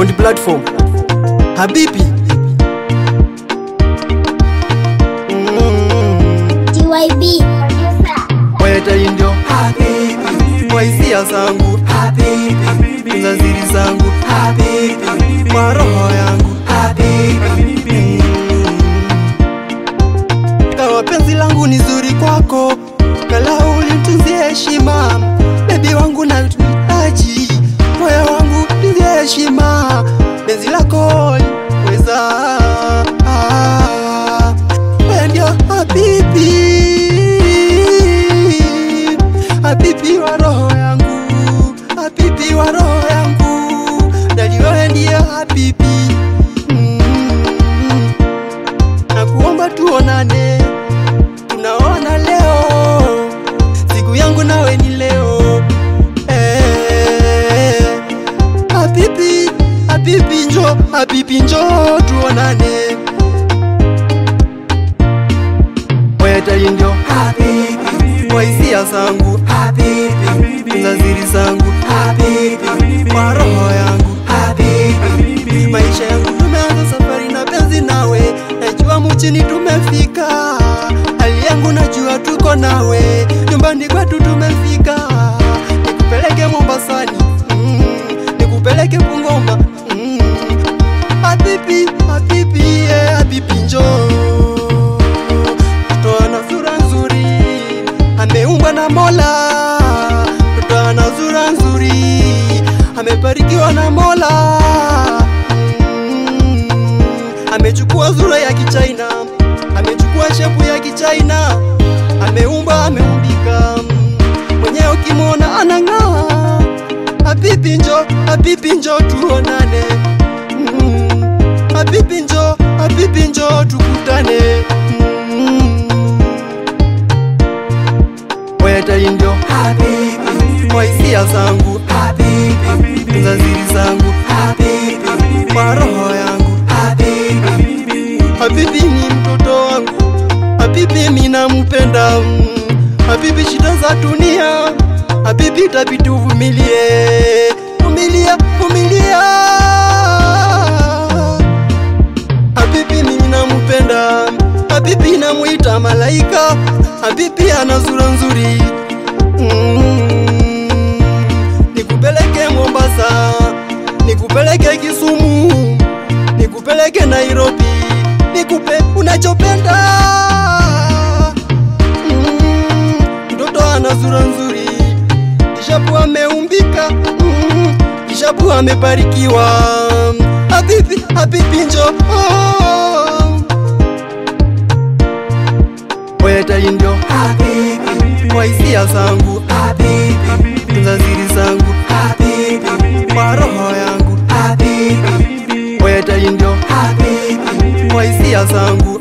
on the platform. Habibi TYB Weta indio Habibi Waisia zangu Habibi Tunaziri zangu Habibi Kwa roho yangu Habibi Kawa penzi langu ni zuri kwako, kala ulitunzie heshima. Baby wangu na tunitaji, moyo wangu tunzie heshima. Penzi lako weza wewe ndio habibi, habibi wa roho yangu, habibi wa roho yangu. Dali wewe ndiye habibi. Nakuomba tuonane, tunaona leo, siku yangu nawe ni leo. Habibi, habibi njo, habibi njo tuonane. Weta indio habibi, waisia zangu habibi, tunaziri zangu habibi, kwa roho yangu habibi. Maisha yangu tumeanza safari na penzi nawe, najua mchini tumefika. Hali yangu najua tuko nawe, nyumbani kwetu tumefika. Nikupeleke Mombasani, nikupeleke Bungoma. Habibi, habibi, habibi njo. Mtoto ana sura nzuri, ameumbwa na Mola. Mtoto ana sura nzuri, amebarikiwa na Mola. Amechukua sura ya kichaina, amechukua shepu ya kichaina. Ameumba, ameumbika, mwenyewe ukimwona anang'aa. Habibi njo, habibi njo tuonane. Habibi njo, habibi njo tukutane. Weta indio habibi, waisia zangu habibi, tunaziri zangu habibi, kwa roho yangu habibi. Habibi ni mtoto wangu, habibi mimi nampenda. Habibi shida za dunia, habibi tabidi uvumilie, vumilia, vumilia. Habibi mimi nampenda, habibi namuita malaika. Habibi ana sura nzuri. Nikupeleke Mombasa, nikupeleke Kisumu, nikupeleke Nairobi, nikupe unachopenda. Mtoto ana sura nzuri, kishapu ameumbika, kishapu amebarikiwa. Habibi, habibi njo. Weta indio habibi, waisia zangu habibi, tunaziri zangu habibi, kwa roho yangu habibi. Weta indio habibi, waisia zangu